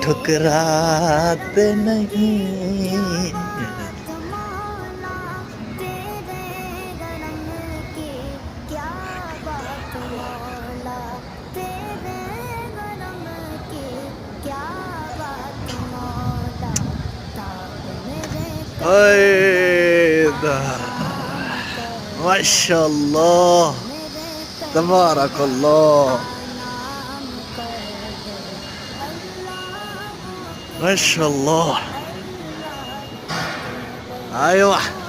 ٹھکراتے نہیں. ایدا ماشاء اللہ تبارک اللہ ماشاء اللہ. ايوه